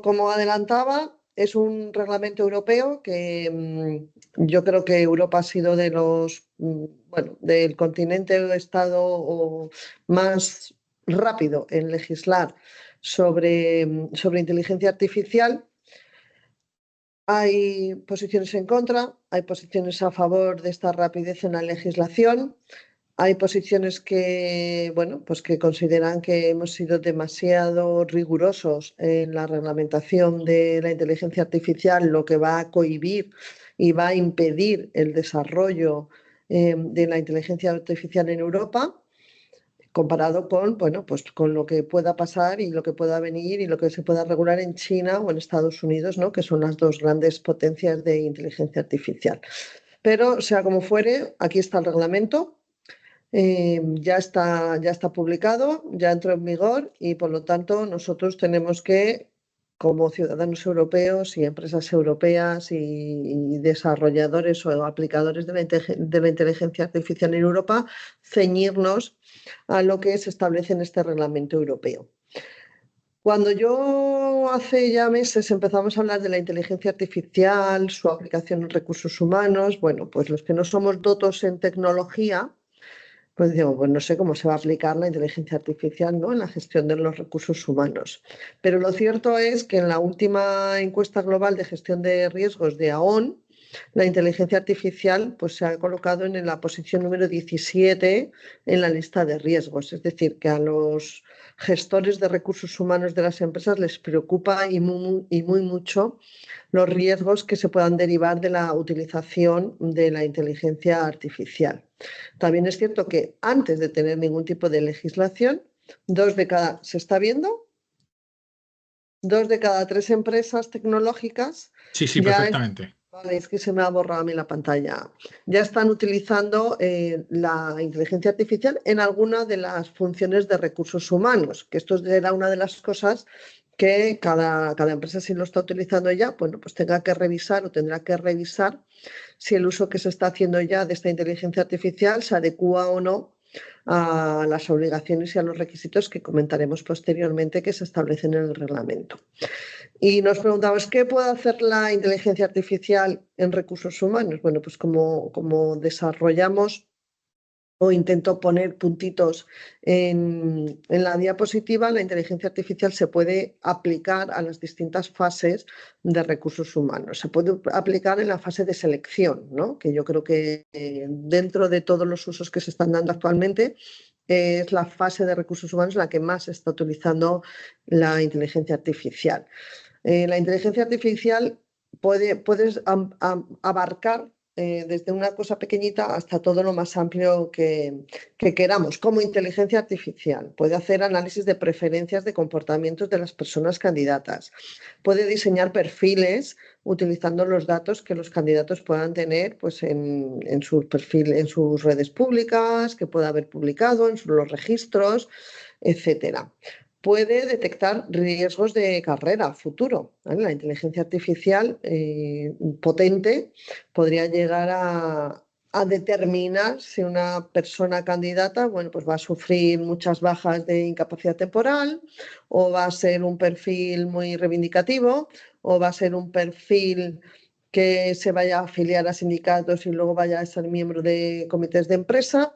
como adelantaba, es un reglamento europeo que yo creo que Europa ha sido de los, bueno, del continente o estado más rápido en legislar sobre inteligencia artificial. Hay posiciones en contra, hay posiciones a favor de esta rapidez en la legislación. Hay posiciones que, bueno, pues que consideran que hemos sido demasiado rigurosos en la reglamentación de la inteligencia artificial, lo que va a cohibir y va a impedir el desarrollo de la inteligencia artificial en Europa, comparado con, bueno, pues con lo que pueda pasar y lo que pueda venir y lo que se pueda regular en China o en Estados Unidos, ¿no? Que son las dos grandes potencias de inteligencia artificial. Pero, sea como fuere, aquí está el reglamento. Ya está publicado, ya entró en vigor y por lo tanto nosotros tenemos que, como ciudadanos europeos y empresas europeas y desarrolladores o aplicadores de la inteligencia artificial en Europa, ceñirnos a lo que se establece en este reglamento europeo. Cuando yo hace ya meses empezamos a hablar de la inteligencia artificial, su aplicación en recursos humanos, bueno, pues los que no somos dotos en tecnología, pues digo, pues no sé cómo se va a aplicar la inteligencia artificial, ¿no?, en la gestión de los recursos humanos. Pero lo cierto es que en la última encuesta global de gestión de riesgos de AON, la inteligencia artificial pues, se ha colocado en la posición número 17 en la lista de riesgos. Es decir, que a los gestores de recursos humanos de las empresas les preocupa y muy mucho los riesgos que se puedan derivar de la utilización de la inteligencia artificial. También es cierto que antes de tener ningún tipo de legislación, se está viendo, 2 de cada 3 empresas tecnológicas Sí, sí, ya perfectamente. vale, es que se me ha borrado a mí la pantalla. Ya están utilizando la inteligencia artificial en alguna de las funciones de recursos humanos, que esto era una de las cosas que cada empresa, si lo está utilizando ya, bueno, pues tenga que revisar o tendrá que revisar si el uso que se está haciendo ya de esta inteligencia artificial se adecúa o no a las obligaciones y a los requisitos que comentaremos posteriormente que se establecen en el reglamento. Y nos preguntamos, ¿qué puede hacer la inteligencia artificial en recursos humanos? Bueno, pues como desarrollamos o intento poner puntitos en la diapositiva, la inteligencia artificial se puede aplicar a las distintas fases de recursos humanos. Se puede aplicar en la fase de selección, ¿no?, que yo creo que dentro de todos los usos que se están dando actualmente, es la fase de recursos humanos la que más se está utilizando la inteligencia artificial. La inteligencia artificial puedes abarcar desde una cosa pequeñita hasta todo lo más amplio que queramos, como inteligencia artificial. Puede hacer análisis de preferencias de comportamientos de las personas candidatas. Puede diseñar perfiles utilizando los datos que los candidatos puedan tener pues, en su perfil, en sus redes públicas, que pueda haber publicado, en los registros, etcétera. Puede detectar riesgos de carrera futuro, ¿vale? La inteligencia artificial potente podría llegar a determinar si una persona candidata, bueno, pues va a sufrir muchas bajas de incapacidad temporal, o va a ser un perfil muy reivindicativo, o va a ser un perfil que se vaya a afiliar a sindicatos y luego vaya a ser miembro de comités de empresa.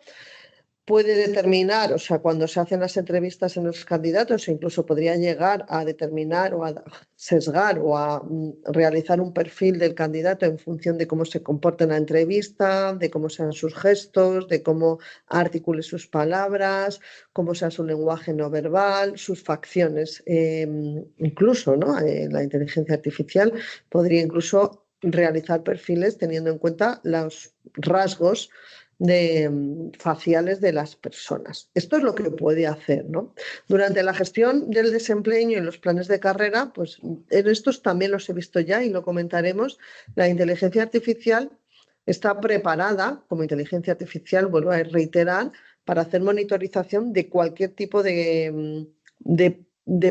Puede determinar, o sea, cuando se hacen las entrevistas en los candidatos, incluso podría llegar a determinar o a sesgar o a realizar un perfil del candidato en función de cómo se comporta en la entrevista, de cómo sean sus gestos, de cómo articule sus palabras, cómo sea su lenguaje no verbal, sus facciones. Incluso, ¿no?, la inteligencia artificial podría incluso realizar perfiles teniendo en cuenta los rasgos faciales de las personas. Esto es lo que puede hacer, ¿no? Durante la gestión del desempeño y los planes de carrera, pues en estos también los he visto ya y lo comentaremos. La inteligencia artificial está preparada, como inteligencia artificial, vuelvo a reiterar, para hacer monitorización de cualquier tipo de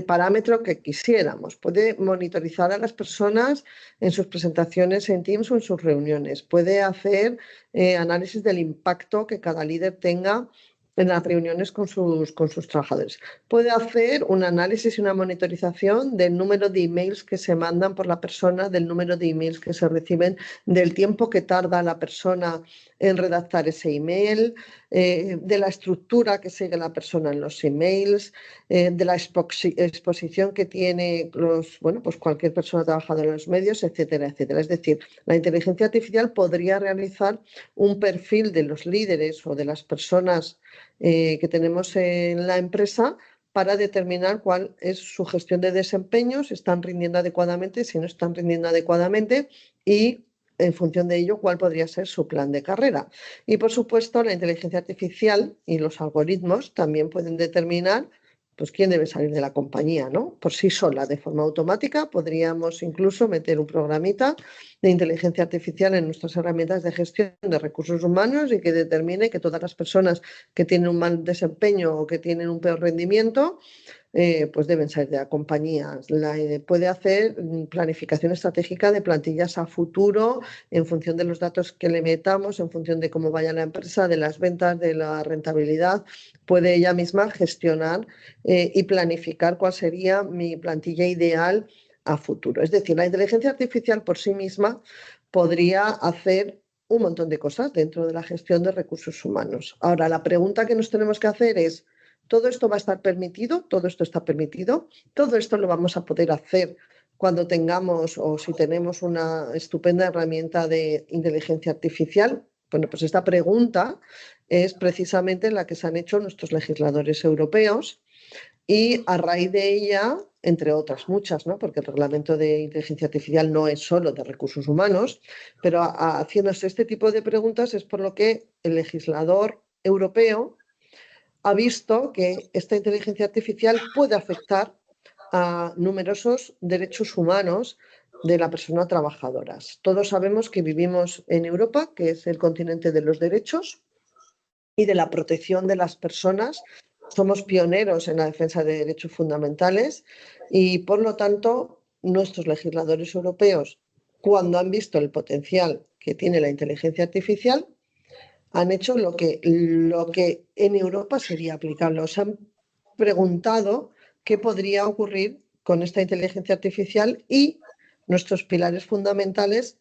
parámetro que quisiéramos. Puede monitorizar a las personas en sus presentaciones en Teams o en sus reuniones. Puede hacer análisis del impacto que cada líder tenga en las reuniones con sus trabajadores. Puede hacer un análisis y una monitorización del número de emails que se mandan por la persona, del número de emails que se reciben, del tiempo que tarda la persona en redactar ese email, de la estructura que sigue la persona en los emails, de la exposición que tiene pues cualquier persona trabajadora en los medios, etcétera, etcétera. Es decir, la inteligencia artificial podría realizar un perfil de los líderes o de las personas que tenemos en la empresa para determinar cuál es su gestión de desempeño, si están rindiendo adecuadamente, si no están rindiendo adecuadamente y en función de ello cuál podría ser su plan de carrera. Y por supuesto la inteligencia artificial y los algoritmos también pueden determinar pues quién debe salir de la compañía, ¿no? Por sí sola, de forma automática, podríamos incluso meter un programita de inteligencia artificial en nuestras herramientas de gestión de recursos humanos y que determine que todas las personas que tienen un mal desempeño o que tienen un peor rendimiento pues deben salir de la compañía. Puede hacer planificación estratégica de plantillas a futuro en función de los datos que le metamos, en función de cómo vaya la empresa, de las ventas, de la rentabilidad. Puede ella misma gestionar y planificar cuál sería mi plantilla ideal a futuro. Es decir, la inteligencia artificial por sí misma podría hacer un montón de cosas dentro de la gestión de recursos humanos. Ahora, la pregunta que nos tenemos que hacer es, ¿todo esto va a estar permitido? ¿Todo esto está permitido? ¿Todo esto lo vamos a poder hacer cuando tengamos o si tenemos una estupenda herramienta de inteligencia artificial? Bueno, pues esta pregunta es precisamente la que se han hecho nuestros legisladores europeos y a raíz de ella, entre otras muchas, ¿no? Porque el reglamento de inteligencia artificial no es solo de recursos humanos, pero haciéndose este tipo de preguntas es por lo que el legislador europeo ha visto que esta inteligencia artificial puede afectar a numerosos derechos humanos de la persona trabajadoras. Todos sabemos que vivimos en Europa, que es el continente de los derechos y de la protección de las personas. Somos pioneros en la defensa de derechos fundamentales y, por lo tanto, nuestros legisladores europeos, cuando han visto el potencial que tiene la inteligencia artificial, han hecho lo que en Europa sería aplicable. Os han preguntado qué podría ocurrir con esta inteligencia artificial y nuestros pilares fundamentales,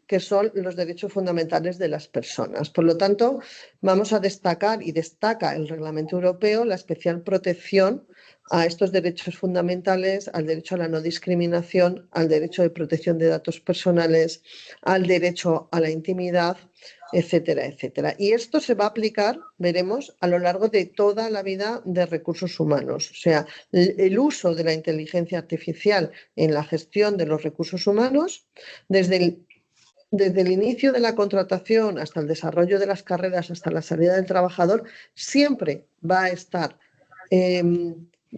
que son los derechos fundamentales de las personas. Por lo tanto, vamos a destacar, y destaca el Reglamento Europeo, la especial protección a estos derechos fundamentales, al derecho a la no discriminación, al derecho de protección de datos personales, al derecho a la intimidad, etcétera, etcétera. Y esto se va a aplicar, veremos, a lo largo de toda la vida de recursos humanos. O sea, el uso de la inteligencia artificial en la gestión de los recursos humanos, desde el inicio de la contratación hasta el desarrollo de las carreras, hasta la salida del trabajador, siempre va a estar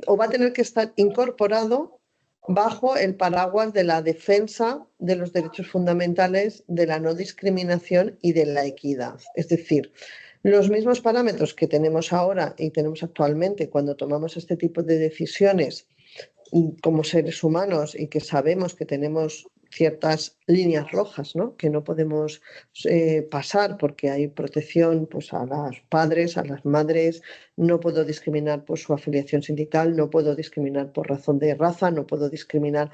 o va a tener que estar incorporado bajo el paraguas de la defensa de los derechos fundamentales, de la no discriminación y de la equidad. Es decir, los mismos parámetros que tenemos ahora y tenemos actualmente cuando tomamos este tipo de decisiones como seres humanos y que sabemos que tenemos ciertas líneas rojas, ¿no? Que no podemos pasar porque hay protección pues, a los padres, a las madres, no puedo discriminar por su afiliación sindical, no puedo discriminar por razón de raza, no puedo discriminar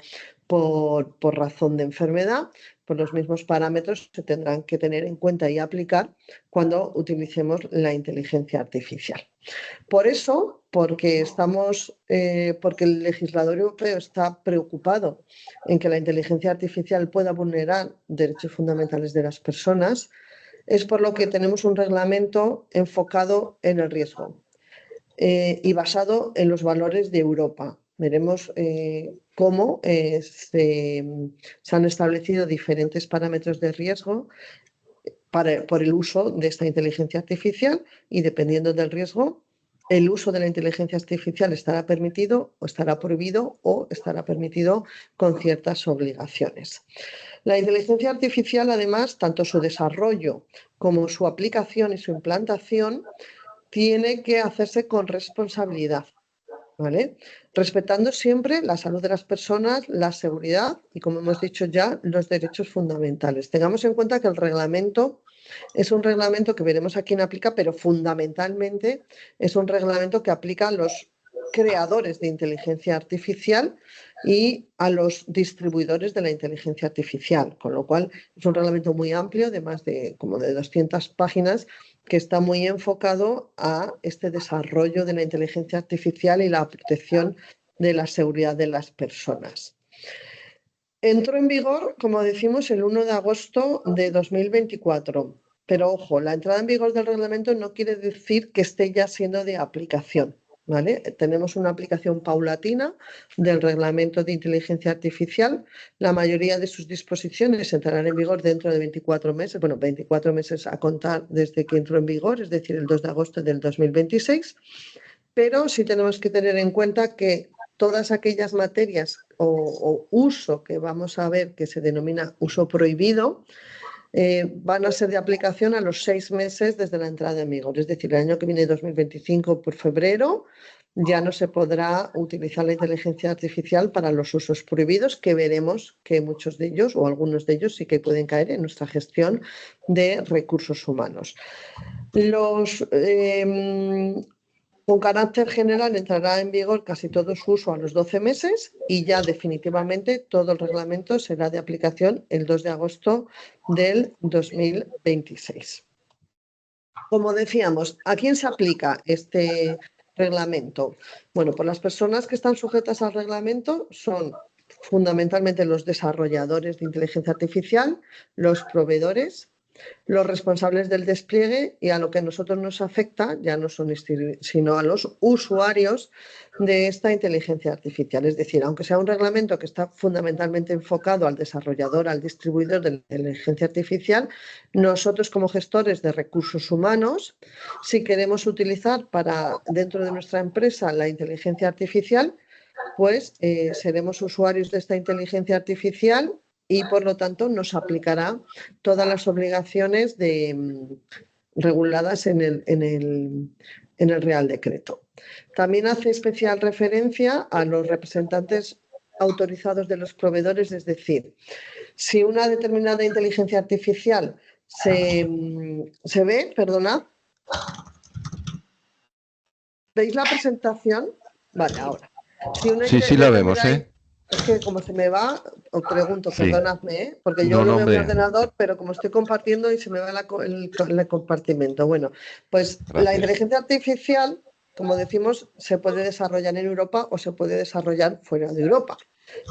por razón de enfermedad, pues los mismos parámetros se tendrán que tener en cuenta y aplicar cuando utilicemos la inteligencia artificial. Por eso, porque el legislador europeo está preocupado en que la inteligencia artificial pueda vulnerar derechos fundamentales de las personas, es por lo que tenemos un reglamento enfocado en el riesgo y basado en los valores de Europa. Veremos cómo se han establecido diferentes parámetros de riesgo por el uso de esta inteligencia artificial y, dependiendo del riesgo, el uso de la inteligencia artificial estará permitido o estará prohibido o estará permitido con ciertas obligaciones. La inteligencia artificial, además, tanto su desarrollo como su aplicación y su implantación, tiene que hacerse con responsabilidad, ¿vale? Respetando siempre la salud de las personas, la seguridad y, como hemos dicho ya, los derechos fundamentales. Tengamos en cuenta que el reglamento es un reglamento que veremos a quién aplica, pero fundamentalmente es un reglamento que aplica a los creadores de inteligencia artificial y a los distribuidores de la inteligencia artificial, con lo cual es un reglamento muy amplio, de más de como de 200 páginas, que está muy enfocado a este desarrollo de la inteligencia artificial y la protección de la seguridad de las personas. Entró en vigor, como decimos, el 1 de agosto de 2024, pero ojo, la entrada en vigor del reglamento no quiere decir que esté ya siendo de aplicación, ¿vale? Tenemos una aplicación paulatina del reglamento de inteligencia artificial. La mayoría de sus disposiciones entrarán en vigor dentro de 24 meses, bueno, 24 meses a contar desde que entró en vigor, es decir, el 2 de agosto del 2026, pero sí tenemos que tener en cuenta que todas aquellas materias o uso que vamos a ver que se denomina uso prohibido, van a ser de aplicación a los 6 meses desde la entrada en vigor. Es decir, el año que viene, 2025, por febrero, ya no se podrá utilizar la inteligencia artificial para los usos prohibidos, que veremos que muchos de ellos o algunos de ellos sí que pueden caer en nuestra gestión de recursos humanos. Con carácter general entrará en vigor casi todo su uso a los 12 meses y ya definitivamente todo el reglamento será de aplicación el 2 de agosto del 2026. Como decíamos, ¿a quién se aplica este reglamento? Bueno, pues las personas que están sujetas al reglamento son fundamentalmente los desarrolladores de inteligencia artificial, los proveedores, los responsables del despliegue, y a lo que a nosotros nos afecta ya no son sino a los usuarios de esta inteligencia artificial. Es decir, aunque sea un reglamento que está fundamentalmente enfocado al desarrollador, al distribuidor de la inteligencia artificial, nosotros como gestores de recursos humanos, si queremos utilizar dentro de nuestra empresa la inteligencia artificial, pues seremos usuarios de esta inteligencia artificial y por lo tanto nos aplicará todas las obligaciones reguladas en el Real Decreto. También hace especial referencia a los representantes autorizados de los proveedores, es decir, si una determinada inteligencia artificial se ve, perdonad, ¿veis la presentación? Vale, ahora. Sí, la vemos, ¿eh? Es que como se me va, os pregunto, Sí. perdonadme, porque yo No, lo no, veo en mi hombre. ordenador, pero como estoy compartiendo y se me va el compartimento. Bueno, pues la Gracias. inteligencia artificial, como decimos, se puede desarrollar en Europa o se puede desarrollar fuera de Europa.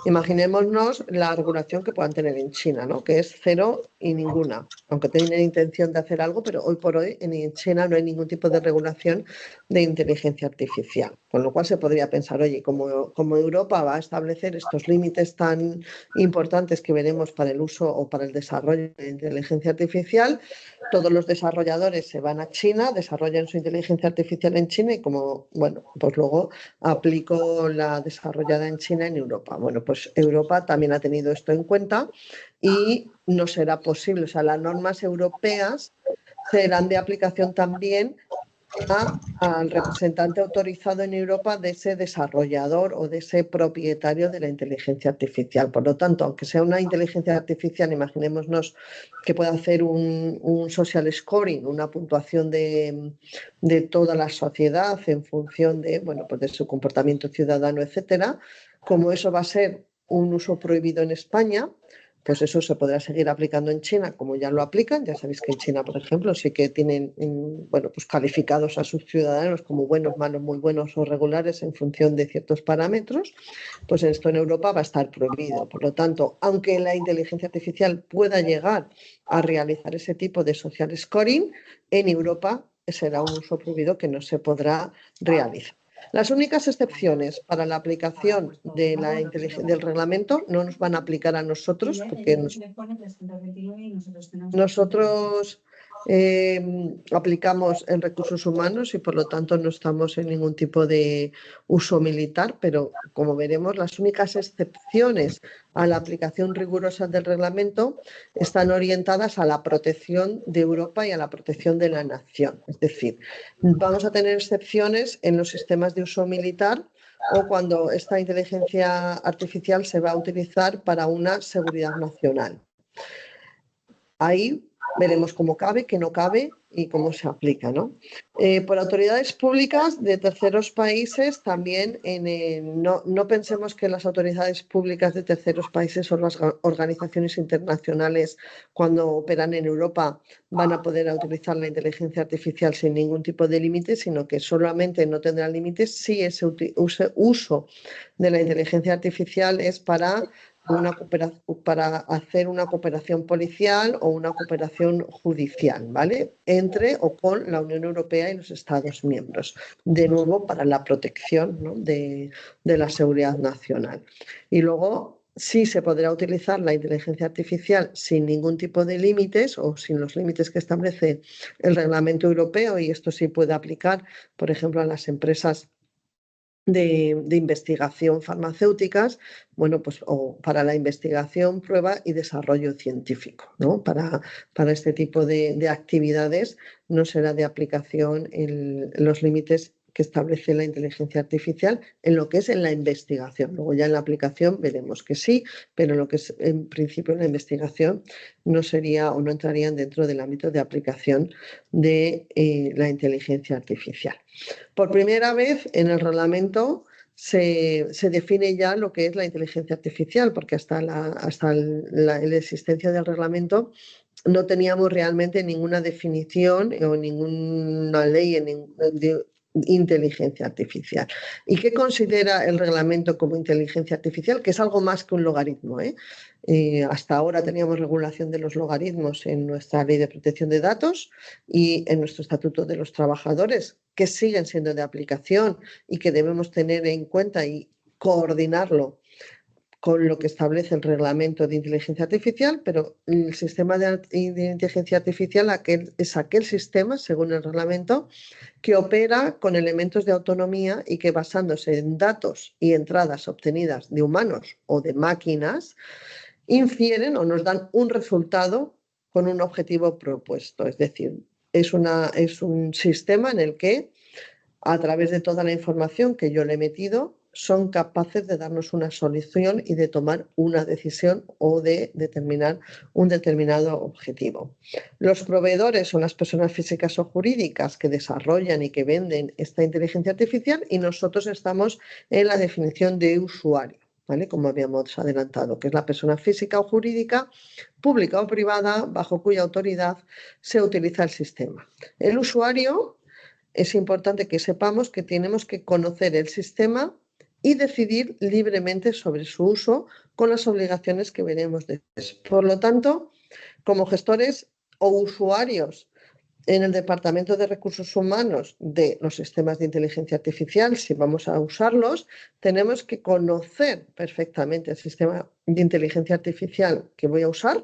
Imaginémonos la regulación que puedan tener en China, ¿no? Que es cero y ninguna, aunque tienen intención de hacer algo, pero hoy por hoy en China no hay ningún tipo de regulación de inteligencia artificial, con lo cual se podría pensar, oye, como Europa va a establecer estos límites tan importantes que veremos para el uso o para el desarrollo de inteligencia artificial, todos los desarrolladores se van a China, desarrollan su inteligencia artificial en China y como, bueno, pues luego aplico la desarrollada en China en Europa. Bueno, pues Europa también ha tenido esto en cuenta y no será posible. O sea, las normas europeas serán de aplicación también al representante autorizado en Europa de ese desarrollador o de ese propietario de la inteligencia artificial. Por lo tanto, aunque sea una inteligencia artificial, imaginémonos que pueda hacer un social scoring, una puntuación de toda la sociedad en función de, bueno, pues de su comportamiento ciudadano, etcétera. Como eso va a ser un uso prohibido en España, pues eso se podrá seguir aplicando en China como ya lo aplican. Ya sabéis que en China, por ejemplo, sí que tienen, bueno, pues calificados a sus ciudadanos como buenos, malos, muy buenos o regulares en función de ciertos parámetros. Pues esto en Europa va a estar prohibido. Por lo tanto, aunque la inteligencia artificial pueda llegar a realizar ese tipo de social scoring, en Europa será un uso prohibido que no se podrá realizar. Las únicas excepciones para la aplicación del reglamento no nos van a aplicar a nosotros, porque nosotros aplicamos en recursos humanos y por lo tanto no estamos en ningún tipo de uso militar, pero como veremos, las únicas excepciones a la aplicación rigurosa del reglamento están orientadas a la protección de Europa y a la protección de la nación. Es decir, vamos a tener excepciones en los sistemas de uso militar o cuando esta inteligencia artificial se va a utilizar para una seguridad nacional. Ahí veremos cómo cabe, qué no cabe y cómo se aplica, ¿no? Por autoridades públicas de terceros países también, no pensemos que las autoridades públicas de terceros países o las organizaciones internacionales cuando operan en Europa van a poder utilizar la inteligencia artificial sin ningún tipo de límite, sino que solamente no tendrán límites si ese uso de la inteligencia artificial es para hacer una cooperación policial o una cooperación judicial, ¿vale? Entre o con la Unión Europea y los Estados miembros, de nuevo para la protección, ¿no?, de la seguridad nacional. Y luego sí se podrá utilizar la inteligencia artificial sin ningún tipo de límites o sin los límites que establece el Reglamento Europeo, y esto sí puede aplicar, por ejemplo, a las empresas de investigación farmacéuticas, bueno, pues o para la investigación, prueba y desarrollo científico, ¿no? Para este tipo de actividades no será de aplicación los límites que establece la inteligencia artificial en lo que es en la investigación. Luego ya en la aplicación veremos que sí, pero en lo que es en principio la investigación no sería o no entrarían dentro del ámbito de aplicación de la inteligencia artificial. Por primera vez en el reglamento se define ya lo que es la inteligencia artificial, porque hasta la existencia del reglamento no teníamos realmente ninguna definición o ninguna ley de inteligencia artificial. ¿Y qué considera el reglamento como inteligencia artificial? Que es algo más que un logaritmo, ¿eh? Hasta ahora teníamos regulación de los logaritmos en nuestra Ley de Protección de Datos y en nuestro Estatuto de los Trabajadores, que siguen siendo de aplicación y que debemos tener en cuenta y coordinarlo con lo que establece el reglamento de inteligencia artificial, pero el sistema de inteligencia artificial es aquel sistema, según el reglamento, que opera con elementos de autonomía y que, basándose en datos y entradas obtenidas de humanos o de máquinas, infieren o nos dan un resultado con un objetivo propuesto. Es decir, es un sistema en el que, a través de toda la información que yo le he metido, son capaces de darnos una solución y de tomar una decisión o de determinar un determinado objetivo. Los proveedores son las personas físicas o jurídicas que desarrollan y que venden esta inteligencia artificial, y nosotros estamos en la definición de usuario, ¿vale? Como habíamos adelantado, que es la persona física o jurídica, pública o privada, bajo cuya autoridad se utiliza el sistema. El usuario, es importante que sepamos que tenemos que conocer el sistema y decidir libremente sobre su uso, con las obligaciones que veremos después. Por lo tanto, como gestores o usuarios en el Departamento de Recursos Humanos de los sistemas de inteligencia artificial, si vamos a usarlos, tenemos que conocer perfectamente el sistema de inteligencia artificial que voy a usar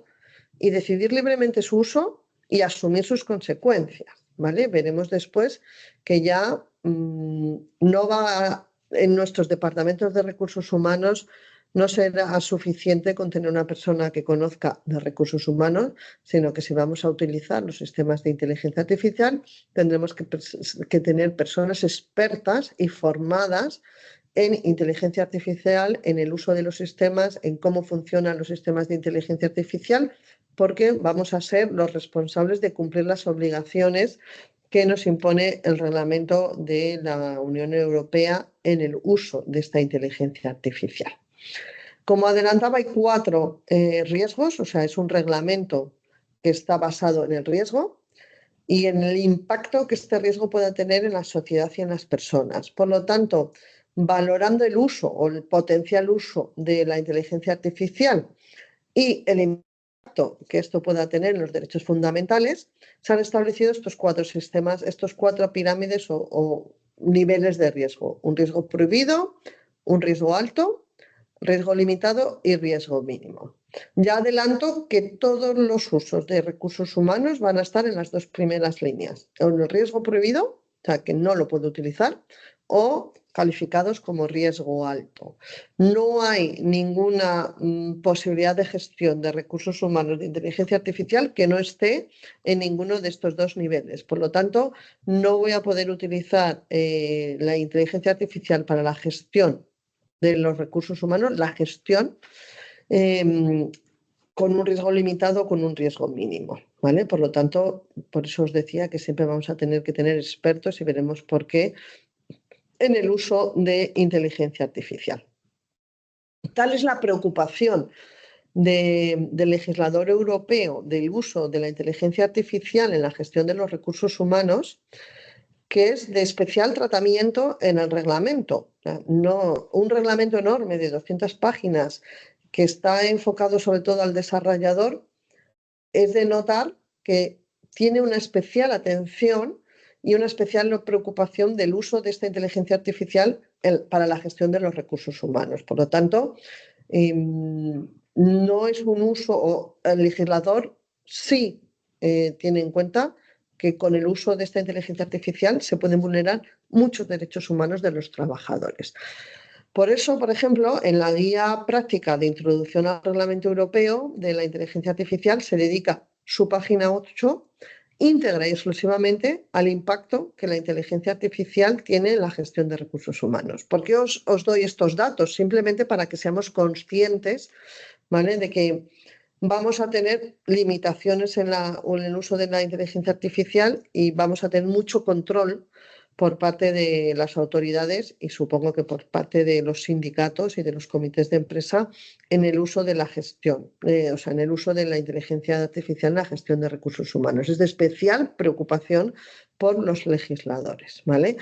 y decidir libremente su uso y asumir sus consecuencias, ¿vale? Veremos después que ya no va en nuestros departamentos de recursos humanos. No será suficiente con tener una persona que conozca de recursos humanos, sino que si vamos a utilizar los sistemas de inteligencia artificial, tendremos que tener personas expertas y formadas en inteligencia artificial, en el uso de los sistemas, en cómo funcionan los sistemas de inteligencia artificial, porque vamos a ser los responsables de cumplir las obligaciones que nos impone el reglamento de la Unión Europea en el uso de esta inteligencia artificial. Como adelantaba, hay 4 riesgos, o sea, es un reglamento que está basado en el riesgo y en el impacto que este riesgo pueda tener en la sociedad y en las personas. Por lo tanto, valorando el uso o el potencial uso de la inteligencia artificial y el impacto que esto pueda tener en los derechos fundamentales, se han establecido estos 4 sistemas, estos 4 pirámides o niveles de riesgo: un riesgo prohibido, un riesgo alto, riesgo limitado y riesgo mínimo. Ya adelanto que todos los usos de recursos humanos van a estar en las 2 primeras líneas: en el riesgo prohibido, o sea, que no lo puedo utilizar, o calificados como riesgo alto. No hay ninguna posibilidad de gestión de recursos humanos de inteligencia artificial que no esté en ninguno de estos 2 niveles. Por lo tanto, no voy a poder utilizar la inteligencia artificial para la gestión de los recursos humanos, la gestión con un riesgo limitado o con un riesgo mínimo, ¿vale? Por lo tanto, por eso os decía que siempre vamos a tener que tener expertos y veremos por qué en el uso de inteligencia artificial. Tal es la preocupación del legislador europeo del uso de la inteligencia artificial en la gestión de los recursos humanos, que es de especial tratamiento en el reglamento. No, un reglamento enorme de 200 páginas que está enfocado sobre todo al desarrollador, es de notar que tiene una especial atención y una especial preocupación del uso de esta inteligencia artificial para la gestión de los recursos humanos. Por lo tanto, no es un uso, o el legislador sí tiene en cuenta que con el uso de esta inteligencia artificial se pueden vulnerar muchos derechos humanos de los trabajadores. Por eso, por ejemplo, en la guía práctica de introducción al Reglamento Europeo de la inteligencia artificial se dedica su página 8 íntegra y exclusivamente al impacto que la inteligencia artificial tiene en la gestión de recursos humanos. ¿Por qué os doy estos datos? Simplemente para que seamos conscientes, ¿vale?, de que vamos a tener limitaciones en el uso de la inteligencia artificial y vamos a tener mucho control por parte de las autoridades y supongo que por parte de los sindicatos y de los comités de empresa en el uso de la gestión, en el uso de la inteligencia artificial en la gestión de recursos humanos. Es de especial preocupación por los legisladores, ¿vale?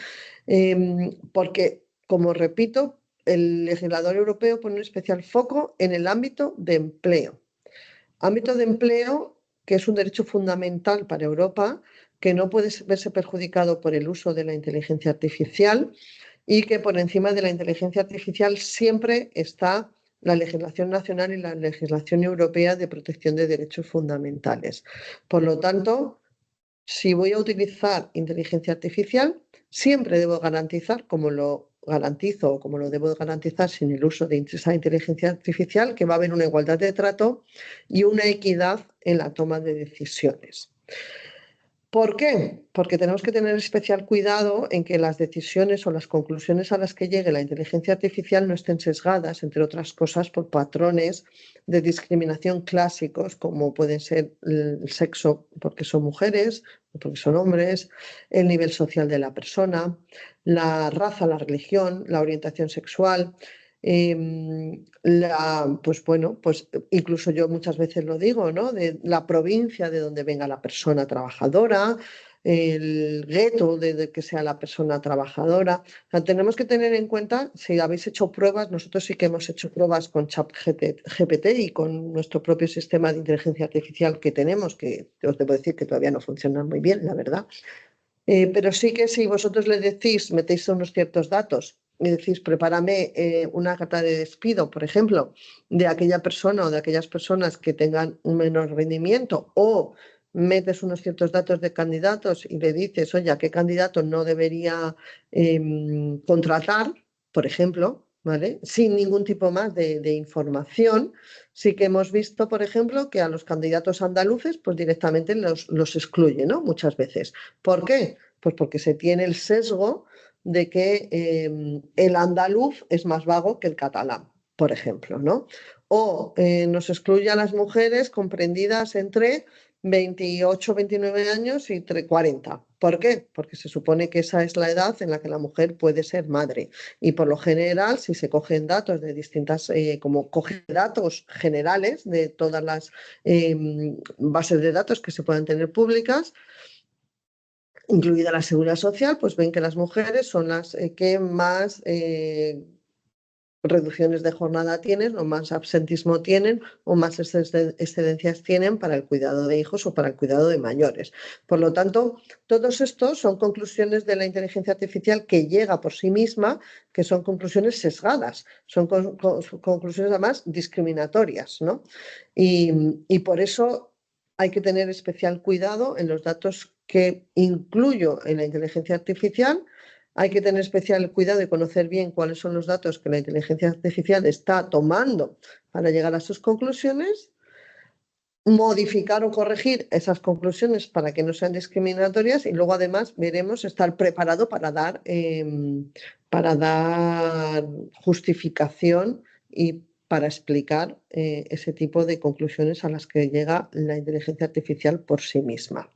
Porque, como repito, el legislador europeo pone un especial foco en el ámbito de empleo. Ámbito de empleo que es un derecho fundamental para Europa, que no puede verse perjudicado por el uso de la inteligencia artificial y que por encima de la inteligencia artificial siempre está la legislación nacional y la legislación europea de protección de derechos fundamentales. Por lo tanto, si voy a utilizar inteligencia artificial, siempre debo garantizar, como lo garantizo o como lo debo garantizar sin el uso de esa inteligencia artificial, que va a haber una igualdad de trato y una equidad en la toma de decisiones. ¿Por qué? Porque tenemos que tener especial cuidado en que las decisiones o las conclusiones a las que llegue la inteligencia artificial no estén sesgadas, entre otras cosas, por patrones de discriminación clásicos, como pueden ser el sexo porque son mujeres o porque son hombres, el nivel social de la persona, la raza, la religión, la orientación sexual. Pues incluso yo muchas veces lo digo, ¿no?, de la provincia de donde venga la persona trabajadora, el gueto de que sea la persona trabajadora. O sea, tenemos que tener en cuenta, si habéis hecho pruebas, nosotros sí que hemos hecho pruebas con ChatGPT y con nuestro propio sistema de inteligencia artificial que tenemos, que os debo decir que todavía no funcionan muy bien, la verdad. Pero sí que si vosotros le decís, metéis unos ciertos datos y decís, prepárame una carta de despido, por ejemplo, de aquella persona o de aquellas personas que tengan un menor rendimiento, o metes unos ciertos datos de candidatos y le dices, oye, ¿a qué candidato no debería contratar, por ejemplo, ¿vale?, sin ningún tipo más de información? Sí que hemos visto, por ejemplo, que a los candidatos andaluces pues directamente los excluye, ¿no?, muchas veces. ¿Por qué? Pues porque se tiene el sesgo de que el andaluz es más vago que el catalán, por ejemplo, ¿no? O nos excluye a las mujeres comprendidas entre 28, 29 años y entre 40. ¿Por qué? Porque se supone que esa es la edad en la que la mujer puede ser madre. Y por lo general, si se cogen datos de distintas, como cogen datos generales de todas las bases de datos que se puedan tener públicas, incluida la seguridad social, pues ven que las mujeres son las que más reducciones de jornada tienen, o más absentismo tienen, o más excedencias tienen para el cuidado de hijos o para el cuidado de mayores. Por lo tanto, todos estos son conclusiones de la inteligencia artificial que llega por sí misma, que son conclusiones sesgadas, son conclusiones además discriminatorias, ¿no? Y por eso hay que tener especial cuidado en los datos que incluyo en la inteligencia artificial. Hay que tener especial cuidado y conocer bien cuáles son los datos que la inteligencia artificial está tomando para llegar a sus conclusiones, modificar o corregir esas conclusiones para que no sean discriminatorias y luego además veremos estar preparado para dar justificación y para explicar ese tipo de conclusiones a las que llega la inteligencia artificial por sí misma.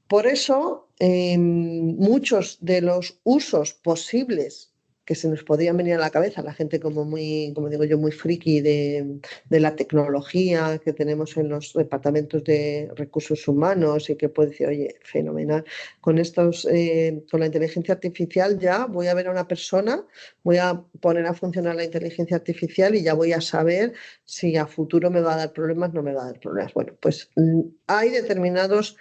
Por eso, muchos de los usos posibles que se nos podían venir a la cabeza, la gente como digo yo, muy friki de la tecnología que tenemos en los departamentos de recursos humanos y que puede decir, oye, fenomenal, con la inteligencia artificial ya voy a ver a una persona, voy a poner a funcionar la inteligencia artificial y ya voy a saber si a futuro me va a dar problemas, no me va a dar problemas. Bueno, pues hay determinados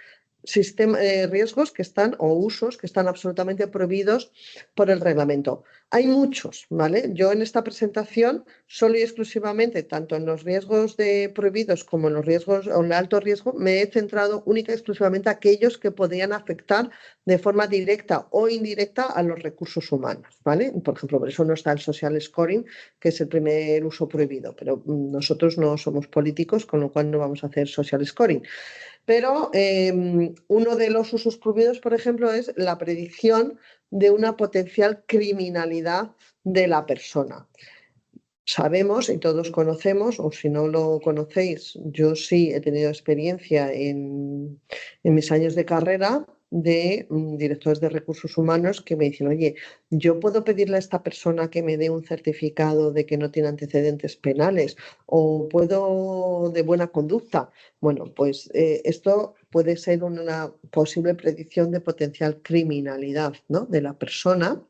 riesgos que están o usos que están absolutamente prohibidos por el reglamento. Hay muchos, ¿vale? Yo en esta presentación solo y exclusivamente, tanto en los riesgos prohibidos como en los riesgos o en el alto riesgo, me he centrado única y exclusivamente a aquellos que podrían afectar de forma directa o indirecta a los recursos humanos, ¿vale? Por ejemplo, por eso no está el social scoring, que es el primer uso prohibido, pero nosotros no somos políticos, con lo cual no vamos a hacer social scoring. Pero uno de los usos prohibidos, por ejemplo, es la predicción de una potencial criminalidad de la persona. Sabemos y todos conocemos, o si no lo conocéis, yo sí he tenido experiencia en mis años de carrera de directores de recursos humanos que me dicen, oye, yo puedo pedirle a esta persona que me dé un certificado de que no tiene antecedentes penales o puedo de buena conducta. Bueno, pues esto puede ser una posible predicción de potencial criminalidad, ¿no?, de la persona,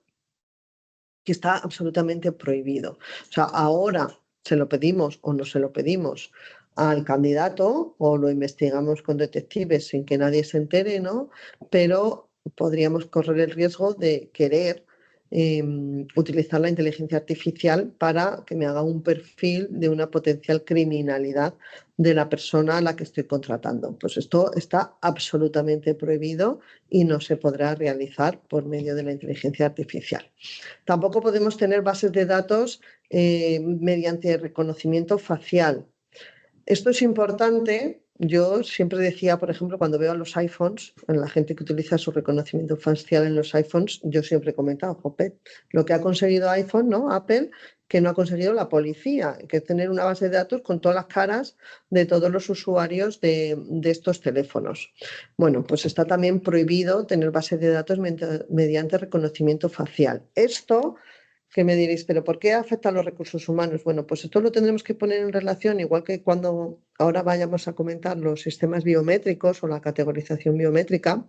que está absolutamente prohibido. O sea, ahora se lo pedimos o no se lo pedimos al candidato o lo investigamos con detectives sin que nadie se entere, ¿no? Pero podríamos correr el riesgo de querer utilizar la inteligencia artificial para que me haga un perfil de una potencial criminalidad de la persona a la que estoy contratando. Pues esto está absolutamente prohibido y no se podrá realizar por medio de la inteligencia artificial. Tampoco podemos tener bases de datos mediante reconocimiento facial. Esto es importante. Yo siempre decía, por ejemplo, cuando veo a los iPhones, a la gente que utiliza su reconocimiento facial en los iPhones, yo siempre he comentado, jope, lo que ha conseguido iPhone, ¿no?, Apple, que no ha conseguido la policía, que es tener una base de datos con todas las caras de todos los usuarios de estos teléfonos. Bueno, pues está también prohibido tener base de datos mediante reconocimiento facial. Esto, que me diréis, ¿pero por qué afecta a los recursos humanos? Bueno, pues esto lo tendremos que poner en relación, igual que cuando ahora vayamos a comentar los sistemas biométricos o la categorización biométrica,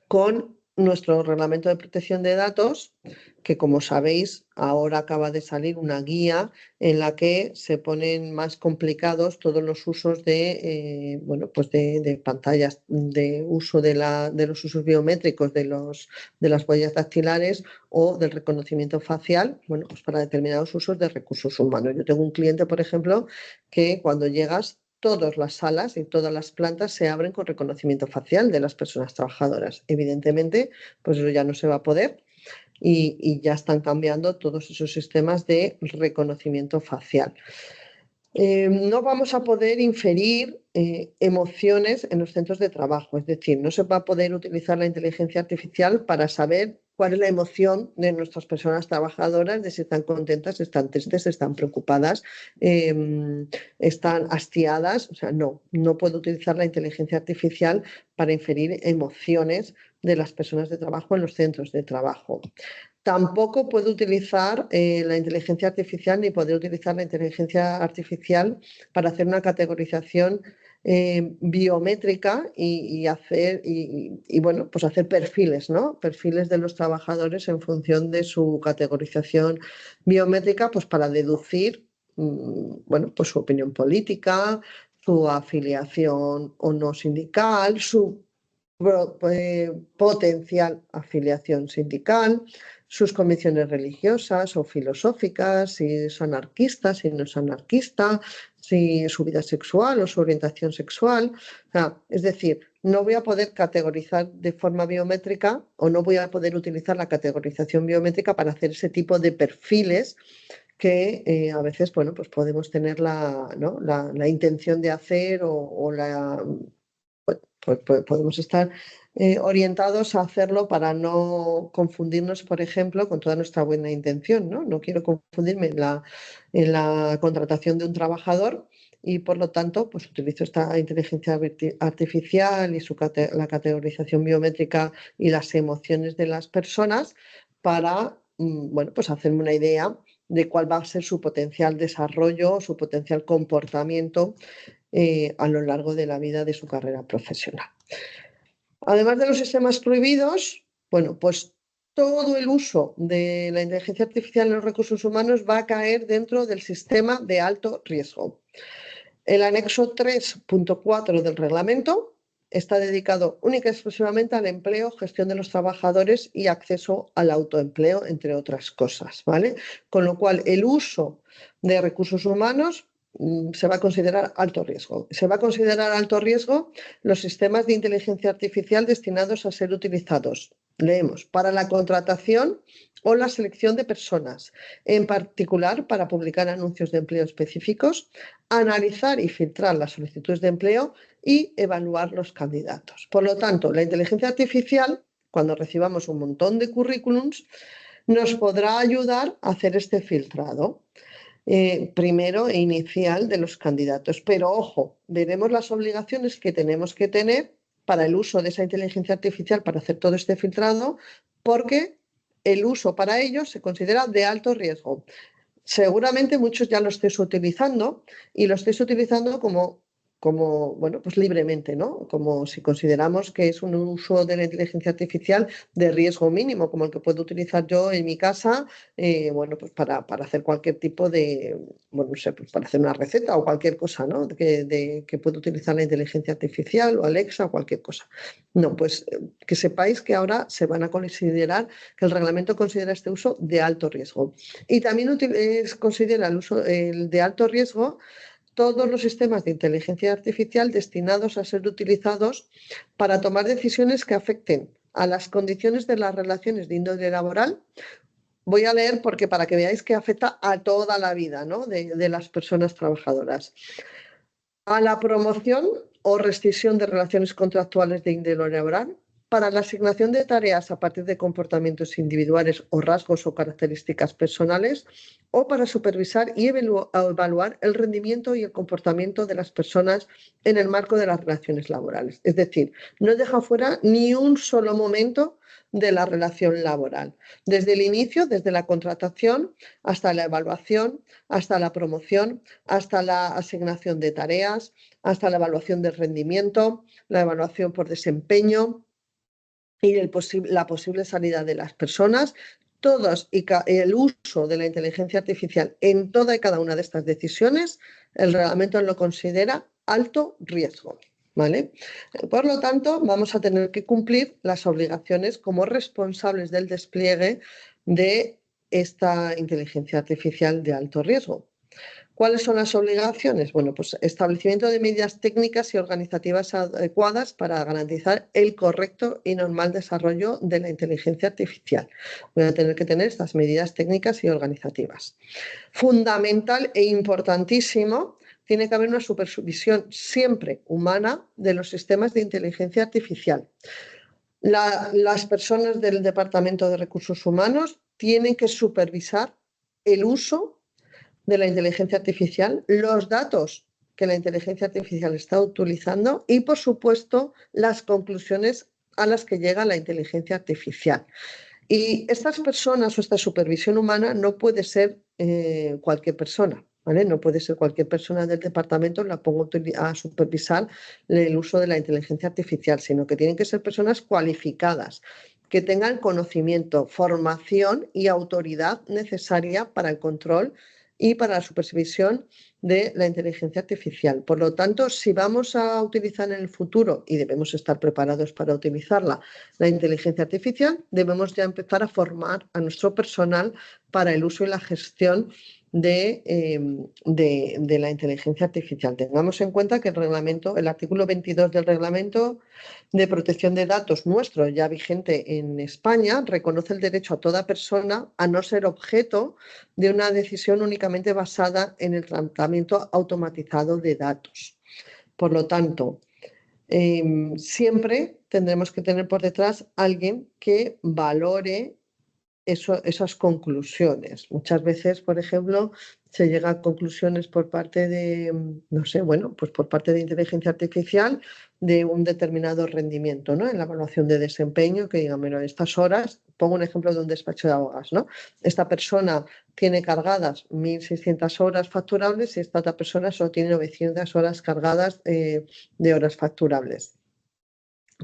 con nuestro reglamento de protección de datos, que como sabéis, ahora acaba de salir una guía en la que se ponen más complicados todos los usos de pantallas, de uso de los usos biométricos, de las huellas dactilares o del reconocimiento facial, bueno, pues para determinados usos de recursos humanos. Yo tengo un cliente, por ejemplo, que cuando llegas, todas las salas y todas las plantas se abren con reconocimiento facial de las personas trabajadoras. Evidentemente, pues eso ya no se va a poder y ya están cambiando todos esos sistemas de reconocimiento facial. No vamos a poder inferir emociones en los centros de trabajo, es decir, no se va a poder utilizar la inteligencia artificial para saber cuál es la emoción de nuestras personas trabajadoras, de si están contentas, están tristes, están preocupadas, están hastiadas. O sea, no puedo utilizar la inteligencia artificial para inferir emociones de las personas de trabajo en los centros de trabajo. Tampoco puedo utilizar la inteligencia artificial ni poder utilizar la inteligencia artificial para hacer una categorización biométrica y hacer perfiles, ¿no? Perfiles de los trabajadores en función de su categorización biométrica, pues para deducir pues su opinión política, su afiliación o no sindical, su potencial afiliación sindical, sus convicciones religiosas o filosóficas, si es anarquista, si no es anarquista, si su vida sexual o su orientación sexual. O sea, es decir, no voy a poder categorizar de forma biométrica o no voy a poder utilizar la categorización biométrica para hacer ese tipo de perfiles que a veces, bueno, pues podemos tener la intención de hacer o podemos estar orientados a hacerlo para no confundirnos, por ejemplo, con toda nuestra buena intención, ¿no? No quiero confundirme en la contratación de un trabajador y, por lo tanto, pues utilizo esta inteligencia artificial y la categorización biométrica y las emociones de las personas para, bueno, pues hacerme una idea de cuál va a ser su potencial desarrollo, su potencial comportamiento a lo largo de la vida de su carrera profesional. Además de los sistemas prohibidos, bueno, pues todo el uso de la inteligencia artificial en los recursos humanos va a caer dentro del sistema de alto riesgo. El anexo 3.4 del reglamento está dedicado única y exclusivamente al empleo, gestión de los trabajadores y acceso al autoempleo, entre otras cosas, ¿vale? Con lo cual, el uso de recursos humanos se va a considerar alto riesgo. Se va a considerar alto riesgo los sistemas de inteligencia artificial destinados a ser utilizados, leemos, para la contratación o la selección de personas, en particular para publicar anuncios de empleo específicos, analizar y filtrar las solicitudes de empleo y evaluar los candidatos. Por lo tanto, la inteligencia artificial, cuando recibamos un montón de currículums, nos podrá ayudar a hacer este filtrado. Primero e inicial de los candidatos. Pero ojo, veremos las obligaciones que tenemos que tener para el uso de esa inteligencia artificial para hacer todo este filtrado, porque el uso para ello se considera de alto riesgo. Seguramente muchos ya lo estéis utilizando y lo estáis utilizando como bueno, pues libremente, ¿no? Como si consideramos que es un uso de la inteligencia artificial de riesgo mínimo, como el que puedo utilizar yo en mi casa, bueno, pues para hacer cualquier tipo de, bueno, no sé, pues para hacer una receta o cualquier cosa, ¿no? Que puedo utilizar la inteligencia artificial o Alexa o cualquier cosa. No, pues que sepáis que ahora se van a considerar, que el reglamento considera este uso de alto riesgo. Y también considera el uso de alto riesgo todos los sistemas de inteligencia artificial destinados a ser utilizados para tomar decisiones que afecten a las condiciones de las relaciones de índole laboral. Voy a leer porque para que veáis que afecta a toda la vida, ¿no? de las personas trabajadoras. A la promoción o rescisión de relaciones contractuales de índole laboral, para la asignación de tareas a partir de comportamientos individuales o rasgos o características personales, o para supervisar y evaluar el rendimiento y el comportamiento de las personas en el marco de las relaciones laborales. Es decir, no deja fuera ni un solo momento de la relación laboral, desde el inicio, desde la contratación, hasta la evaluación, hasta la promoción, hasta la asignación de tareas, hasta la evaluación del rendimiento, la evaluación por desempeño y la posible salida de las personas. Todos y el uso de la inteligencia artificial en toda y cada una de estas decisiones, el reglamento lo considera alto riesgo, ¿vale? Por lo tanto, vamos a tener que cumplir las obligaciones como responsables del despliegue de esta inteligencia artificial de alto riesgo. ¿Cuáles son las obligaciones? Bueno, pues establecimiento de medidas técnicas y organizativas adecuadas para garantizar el correcto y normal desarrollo de la inteligencia artificial. Voy a tener que tener estas medidas técnicas y organizativas. Fundamental e importantísimo, tiene que haber una supervisión siempre humana de los sistemas de inteligencia artificial. Las personas del Departamento de Recursos Humanos tienen que supervisar el uso de la inteligencia artificial, los datos que la inteligencia artificial está utilizando y, por supuesto, las conclusiones a las que llega la inteligencia artificial. Y estas personas o esta supervisión humana no puede ser cualquier persona, ¿vale? No puede ser cualquier persona del departamento, la pongo a supervisar el uso de la inteligencia artificial, sino que tienen que ser personas cualificadas, que tengan conocimiento, formación y autoridad necesaria para el control y para la supervisión de la inteligencia artificial. Por lo tanto, si vamos a utilizar en el futuro, y debemos estar preparados para utilizarla, la inteligencia artificial, debemos ya empezar a formar a nuestro personal para el uso y la gestión de la inteligencia artificial. Tengamos en cuenta que el artículo 22 del Reglamento de Protección de Datos nuestro, ya vigente en España, reconoce el derecho a toda persona a no ser objeto de una decisión únicamente basada en el tratamiento automatizado de datos. Por lo tanto, siempre tendremos que tener por detrás alguien que valore esas conclusiones. Muchas veces, por ejemplo, se llega a conclusiones por parte de, no sé, bueno, pues por parte de inteligencia artificial de un determinado rendimiento, ¿no? En la evaluación de desempeño, que digan, bueno, estas horas, pongo un ejemplo de un despacho de abogados, ¿no? Esta persona tiene cargadas 1.600 horas facturables y esta otra persona solo tiene 900 horas cargadas de horas facturables.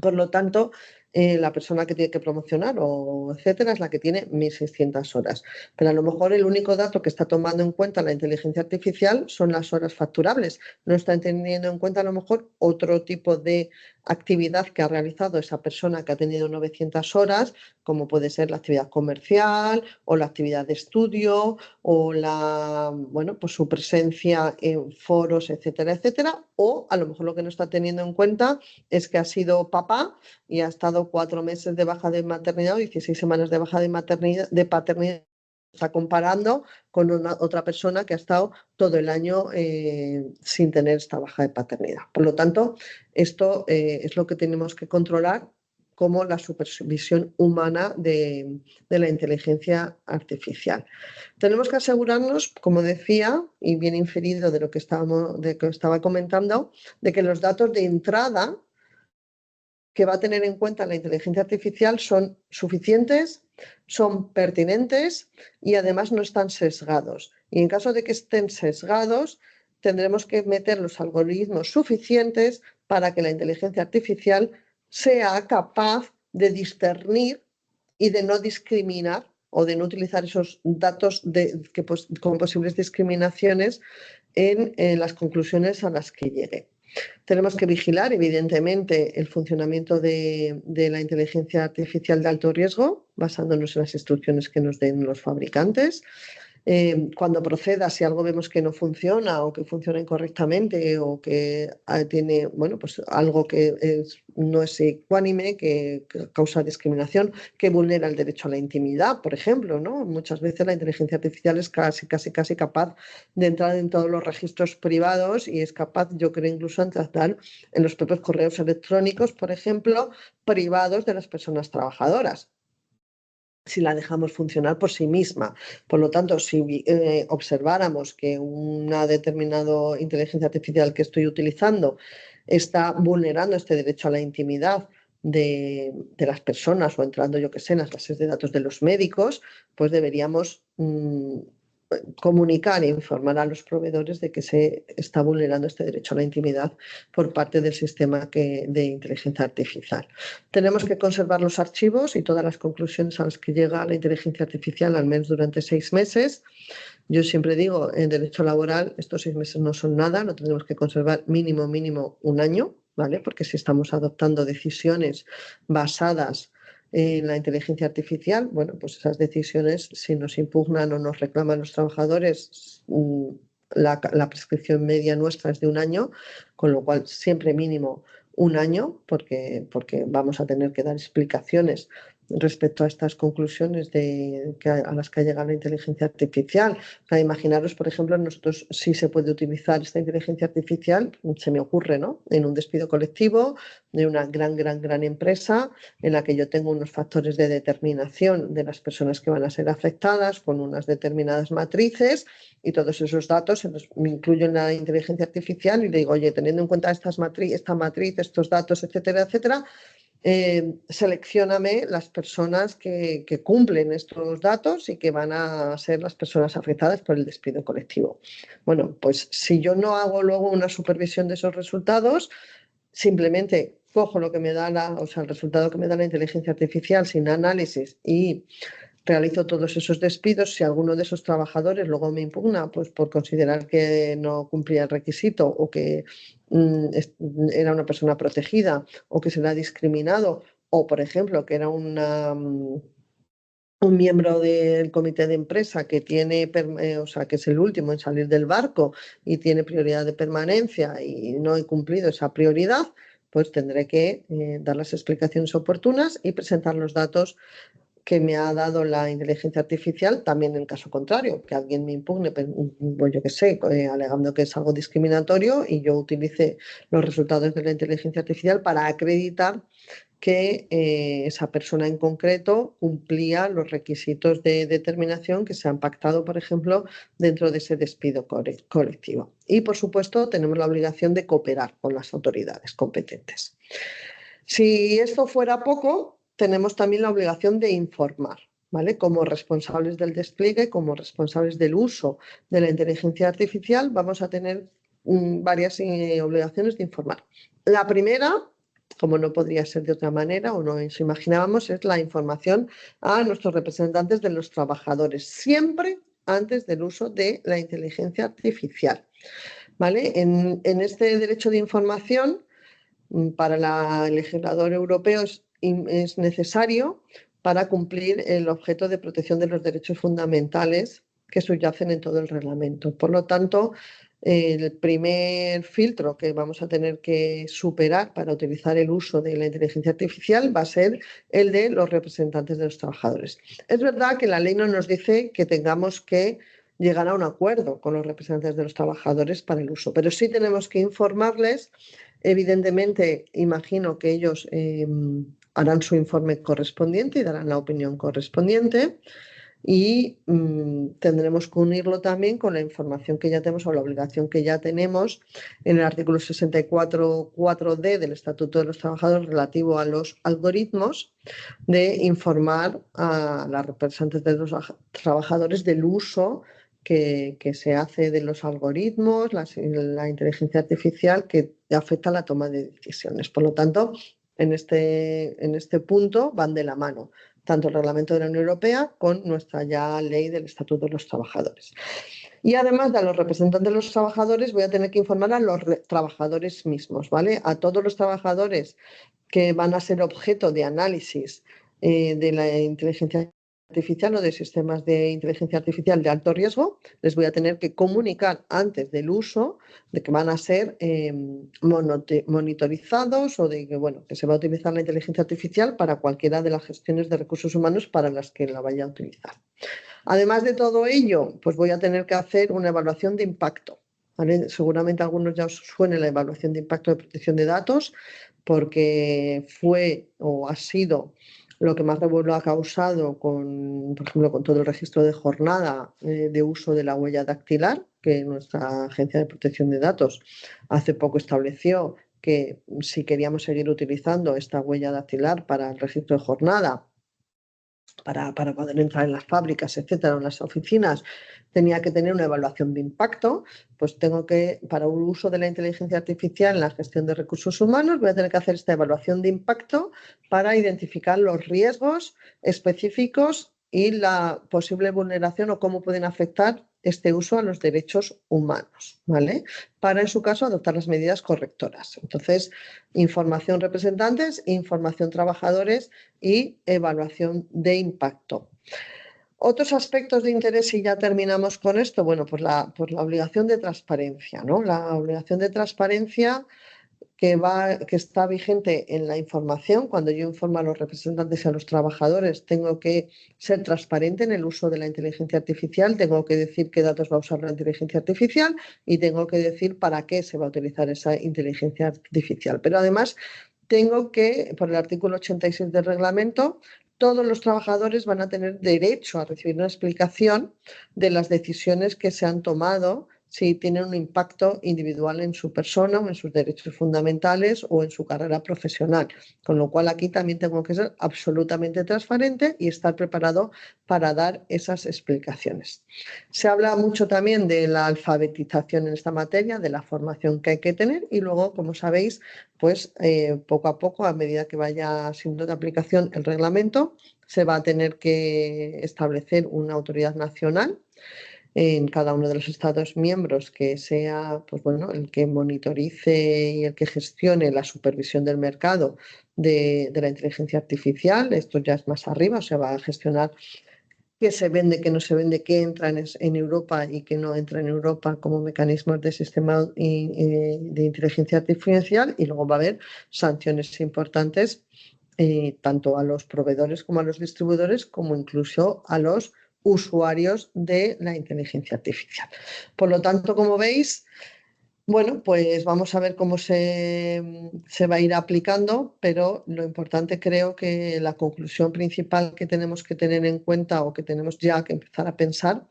Por lo tanto, la persona que tiene que promocionar o etcétera es la que tiene 1.600 horas. Pero a lo mejor el único dato que está tomando en cuenta la inteligencia artificial son las horas facturables. No está teniendo en cuenta a lo mejor otro tipo de actividad que ha realizado esa persona que ha tenido 900 horas, como puede ser la actividad comercial o la actividad de estudio o pues su presencia en foros, etcétera, etcétera. O a lo mejor lo que no está teniendo en cuenta es que ha sido papá y ha estado 4 meses de baja de maternidad o 16 semanas de baja de paternidad. Está comparando con otra persona que ha estado todo el año sin tener esta baja de paternidad. Por lo tanto, esto es lo que tenemos que controlar como la supervisión humana de la inteligencia artificial. Tenemos que asegurarnos, como decía, y bien inferido de lo que estaba comentando, de que los datos de entrada que va a tener en cuenta la inteligencia artificial son suficientes, son pertinentes y además no están sesgados. Y en caso de que estén sesgados, tendremos que meter los algoritmos suficientes para que la inteligencia artificial sea capaz de discernir y de no discriminar o de no utilizar esos datos con posibles discriminaciones en las conclusiones a las que llegue. Tenemos que vigilar, evidentemente, el funcionamiento de la inteligencia artificial de alto riesgo, basándonos en las instrucciones que nos den los fabricantes. Cuando proceda, si algo vemos que no funciona o que funciona incorrectamente o que tiene pues algo que no es ecuánime, que causa discriminación, que vulnera el derecho a la intimidad, por ejemplo, ¿no? Muchas veces la inteligencia artificial es casi capaz de entrar en todos los registros privados y es capaz, yo creo, incluso de entrar en los propios correos electrónicos, por ejemplo, privados de las personas trabajadoras, si la dejamos funcionar por sí misma. Por lo tanto, si observáramos que una determinada inteligencia artificial que estoy utilizando está vulnerando este derecho a la intimidad de las personas o entrando, yo que sé, en las bases de datos de los médicos, pues deberíamos comunicar e informar a los proveedores de que se está vulnerando este derecho a la intimidad por parte del sistema de inteligencia artificial. Tenemos que conservar los archivos y todas las conclusiones a las que llega la inteligencia artificial al menos durante 6 meses. Yo siempre digo, en derecho laboral, estos 6 meses no son nada, lo tenemos que conservar mínimo 1 año, ¿vale? Porque si estamos adoptando decisiones basadas en la inteligencia artificial, bueno, pues esas decisiones, si nos impugnan o nos reclaman los trabajadores, la prescripción media nuestra es de 1 año, con lo cual siempre mínimo 1 año, porque vamos a tener que dar explicaciones respecto a estas conclusiones a las que ha llegado la inteligencia artificial. Imaginaros, por ejemplo, nosotros sí se puede utilizar esta inteligencia artificial, se me ocurre, ¿no? En un despido colectivo de una gran empresa en la que yo tengo unos factores de determinación de las personas que van a ser afectadas con unas determinadas matrices y todos esos datos me incluyo en la inteligencia artificial y le digo, oye, teniendo en cuenta esta matriz, estos datos, etcétera, etcétera, seleccióname las personas que cumplen estos datos y que van a ser las personas afectadas por el despido colectivo. Bueno, pues si yo no hago luego una supervisión de esos resultados, simplemente cojo lo que me da el resultado que me da la inteligencia artificial sin análisis y realizo todos esos despidos. Si alguno de esos trabajadores luego me impugna pues por considerar que no cumplía el requisito o que era una persona protegida o que se le ha discriminado o, por ejemplo, que era un miembro del comité de empresa que tiene, que es el último en salir del barco y tiene prioridad de permanencia y no he cumplido esa prioridad, pues tendré que dar las explicaciones oportunas y presentar los datos que me ha dado la inteligencia artificial, también en caso contrario, que alguien me impugne, pues yo qué sé, alegando que es algo discriminatorio y yo utilice los resultados de la inteligencia artificial para acreditar que esa persona en concreto cumplía los requisitos de determinación que se han pactado, por ejemplo, dentro de ese despido colectivo. Y, por supuesto, tenemos la obligación de cooperar con las autoridades competentes. Si esto fuera poco, tenemos también la obligación de informar, ¿vale? Como responsables del despliegue, como responsables del uso de la inteligencia artificial, vamos a tener varias obligaciones de informar. La primera, como no podría ser de otra manera o no nos imaginábamos, es la información a nuestros representantes de los trabajadores, siempre antes del uso de la inteligencia artificial, ¿vale? En este derecho de información, para el legislador europeo es necesario para cumplir el objeto de protección de los derechos fundamentales que subyacen en todo el reglamento. Por lo tanto, el primer filtro que vamos a tener que superar para utilizar el uso de la inteligencia artificial va a ser el de los representantes de los trabajadores. Es verdad que la ley no nos dice que tengamos que llegar a un acuerdo con los representantes de los trabajadores para el uso, pero sí tenemos que informarles. Evidentemente, imagino que ellos harán su informe correspondiente y darán la opinión correspondiente y tendremos que unirlo también con la información que ya tenemos o la obligación que ya tenemos en el artículo 64.4d del Estatuto de los Trabajadores relativo a los algoritmos, de informar a las representantes de los trabajadores del uso que se hace de los algoritmos, la inteligencia artificial que afecta a la toma de decisiones. Por lo tanto, en este punto van de la mano tanto el reglamento de la Unión Europea con nuestra ya ley del Estatuto de los Trabajadores. Y además de a los representantes de los trabajadores, voy a tener que informar a los trabajadores mismos, ¿vale? A todos los trabajadores que van a ser objeto de análisis de la inteligencia artificial o de sistemas de inteligencia artificial de alto riesgo, les voy a tener que comunicar antes del uso de que van a ser monitorizados o de que, bueno, que se va a utilizar la inteligencia artificial para cualquiera de las gestiones de recursos humanos para las que la vaya a utilizar. Además de todo ello, pues voy a tener que hacer una evaluación de impacto, ¿vale? Seguramente a algunos ya os suene la evaluación de impacto de protección de datos, porque fue o ha sido lo que más revuelo ha causado por ejemplo, con todo el registro de jornada de uso de la huella dactilar, que nuestra Agencia de Protección de Datos hace poco estableció que si queríamos seguir utilizando esta huella dactilar para el registro de jornada, para poder entrar en las fábricas, etcétera, en las oficinas, tenía que tener una evaluación de impacto. Pues tengo que, para un uso de la inteligencia artificial en la gestión de recursos humanos, voy a tener que hacer esta evaluación de impacto para identificar los riesgos específicos y la posible vulneración o cómo pueden afectar este uso a los derechos humanos, ¿vale? Para, en su caso, adoptar las medidas correctoras. Entonces, información representantes, información trabajadores y evaluación de impacto. Otros aspectos de interés, y ya terminamos con esto, bueno, pues la obligación de transparencia, ¿no? La obligación de transparencia que está vigente en la información. Cuando yo informo a los representantes y a los trabajadores, tengo que ser transparente en el uso de la inteligencia artificial, tengo que decir qué datos va a usar la inteligencia artificial y tengo que decir para qué se va a utilizar esa inteligencia artificial. Pero además tengo que, por el artículo 86 del reglamento, todos los trabajadores van a tener derecho a recibir una explicación de las decisiones que se han tomado, si tienen un impacto individual en su persona o en sus derechos fundamentales o en su carrera profesional. Con lo cual aquí también tengo que ser absolutamente transparente y estar preparado para dar esas explicaciones. Se habla mucho también de la alfabetización en esta materia, de la formación que hay que tener y luego, como sabéis, pues poco a poco, a medida que vaya siendo de aplicación el reglamento, se va a tener que establecer una autoridad nacional en cada uno de los Estados miembros que sea, pues bueno, el que monitorice y el que gestione la supervisión del mercado de la inteligencia artificial. Esto ya es más arriba, o sea, va a gestionar qué se vende, qué no se vende, qué entra en Europa y qué no entra en Europa como mecanismos de sistema de inteligencia artificial, y luego va a haber sanciones importantes tanto a los proveedores como a los distribuidores, como incluso a los usuarios de la inteligencia artificial. Por lo tanto, como veis, bueno, pues vamos a ver cómo se va a ir aplicando, pero lo importante, creo que la conclusión principal que tenemos que tener en cuenta, o que tenemos ya que empezar a pensar,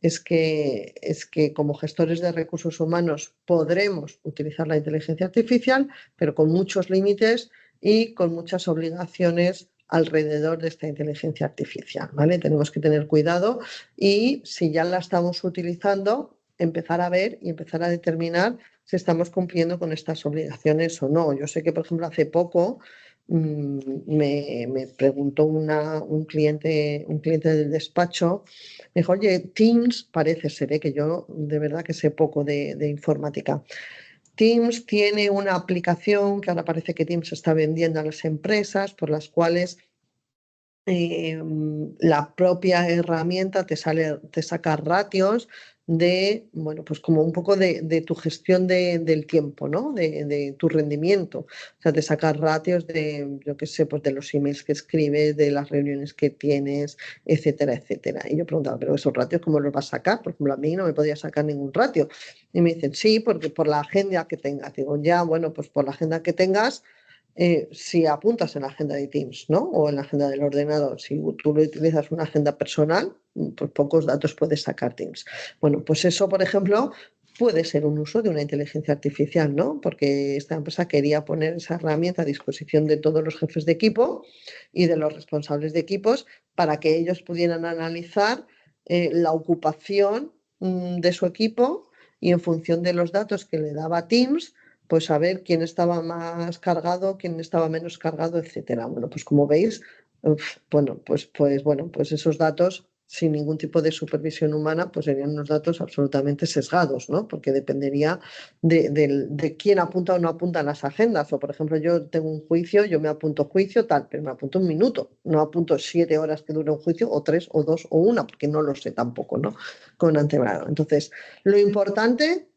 es que como gestores de recursos humanos podremos utilizar la inteligencia artificial, pero con muchos límites y con muchas obligaciones alrededor de esta inteligencia artificial, ¿vale? Tenemos que tener cuidado y, si ya la estamos utilizando, empezar a ver y empezar a determinar si estamos cumpliendo con estas obligaciones o no. Yo sé que, por ejemplo, hace poco me preguntó un cliente del despacho, me dijo: oye, Teams, parece ser, que yo de verdad que sé poco de informática. Teams tiene una aplicación que ahora parece que Teams está vendiendo a las empresas, por las cuales la propia herramienta te saca ratios de, bueno, pues como un poco de tu gestión del tiempo, ¿no? De tu rendimiento. O sea, te saca ratios de, yo qué sé, pues de los emails que escribes, de las reuniones que tienes, etcétera, etcétera. Y yo preguntaba: ¿pero esos ratios cómo los vas a sacar? Por ejemplo, a mí no me podía sacar ningún ratio. Y me dicen: sí, porque por la agenda que tengas. Digo: ya, bueno, pues por la agenda que tengas. Si apuntas en la agenda de Teams, ¿no? O en la agenda del ordenador, si tú lo utilizas una agenda personal, pues pocos datos puedes sacar Teams. Bueno, pues eso, por ejemplo, puede ser un uso de una inteligencia artificial, ¿no? Porque esta empresa quería poner esa herramienta a disposición de todos los jefes de equipo y de los responsables de equipos, para que ellos pudieran analizar la ocupación de su equipo, y en función de los datos que le daba Teams, pues saber quién estaba más cargado, quién estaba menos cargado, etcétera. Bueno, pues como veis, pues esos datos, sin ningún tipo de supervisión humana, pues serían unos datos absolutamente sesgados, ¿no? Porque dependería de quién apunta o no apunta en las agendas. O, por ejemplo, yo tengo un juicio, yo me apunto juicio, tal, pero me apunto 1 minuto, no apunto 7 horas que dura un juicio, o 3, o 2, o 1, porque no lo sé tampoco, ¿no? Con antemano. Entonces, lo importante,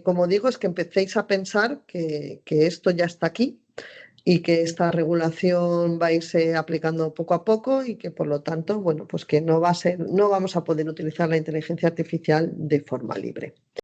como digo, es que empecéis a pensar que esto ya está aquí, y que esta regulación va a irse aplicando poco a poco, y que, por lo tanto, bueno, pues que no vamos a poder utilizar la inteligencia artificial de forma libre.